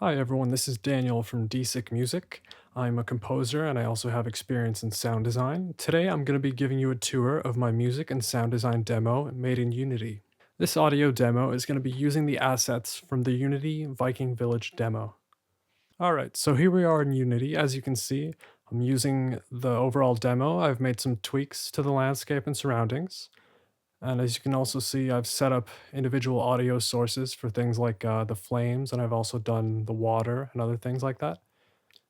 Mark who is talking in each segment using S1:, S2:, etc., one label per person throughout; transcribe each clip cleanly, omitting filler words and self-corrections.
S1: Hi everyone, this is Daniel from DSyk.Music. I'm a composer and I also have experience in sound design. Today I'm going to be giving you a tour of my music and sound design demo made in Unity. This audio demo is going to be using the assets from the Unity Viking Village demo. Alright, so here we are in Unity. As you can see, I'm using the overall demo. I've made some tweaks to the landscape and surroundings. And as you can also see, I've set up individual audio sources for things like the flames, and I've also done the water and other things like that.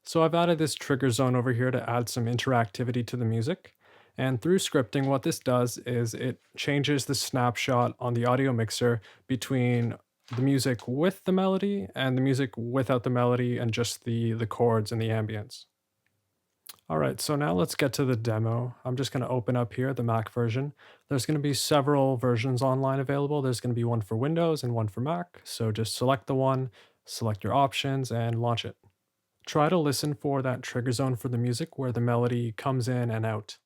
S1: So I've added this trigger zone over here to add some interactivity to the music. And through scripting, what this does is it changes the snapshot on the audio mixer between the music with the melody and the music without the melody and just the chords and the ambience. All right, so now let's get to the demo. I'm just going to open up here the Mac version. There's going to be several versions online available. There's going to be one for Windows and one for Mac. So just select the one, select your options, and launch it. Try to listen for that trigger zone for the music where the melody comes in and out.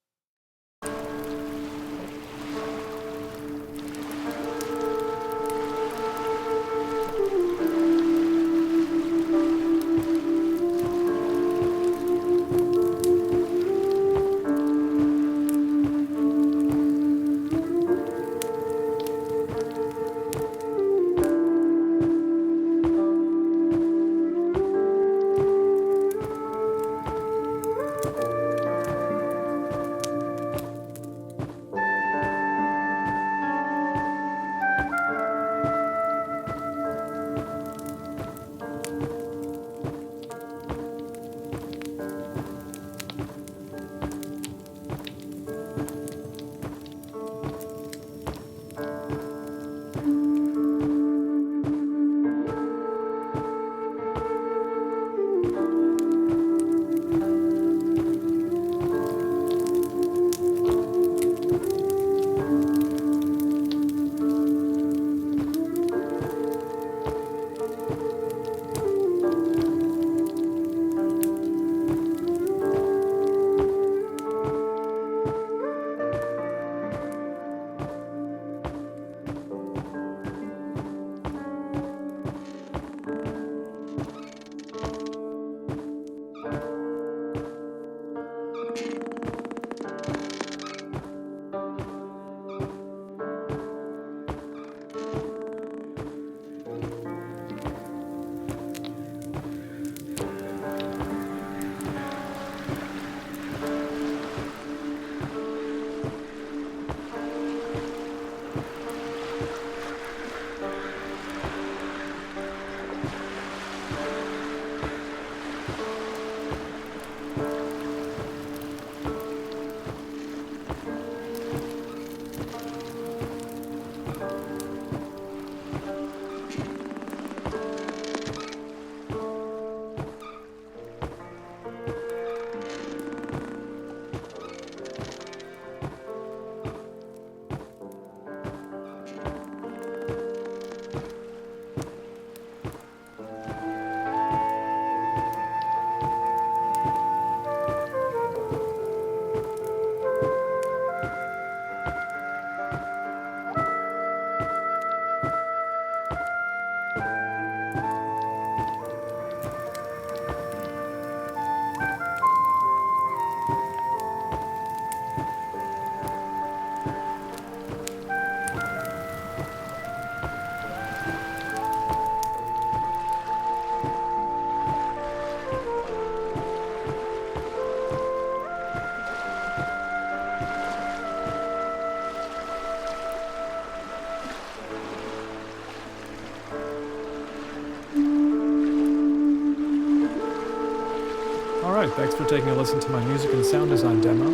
S1: Alright, thanks for taking a listen to my music and sound design demo.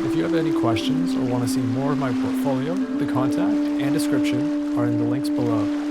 S1: If you have any questions or want to see more of my portfolio, the contact and description are in the links below.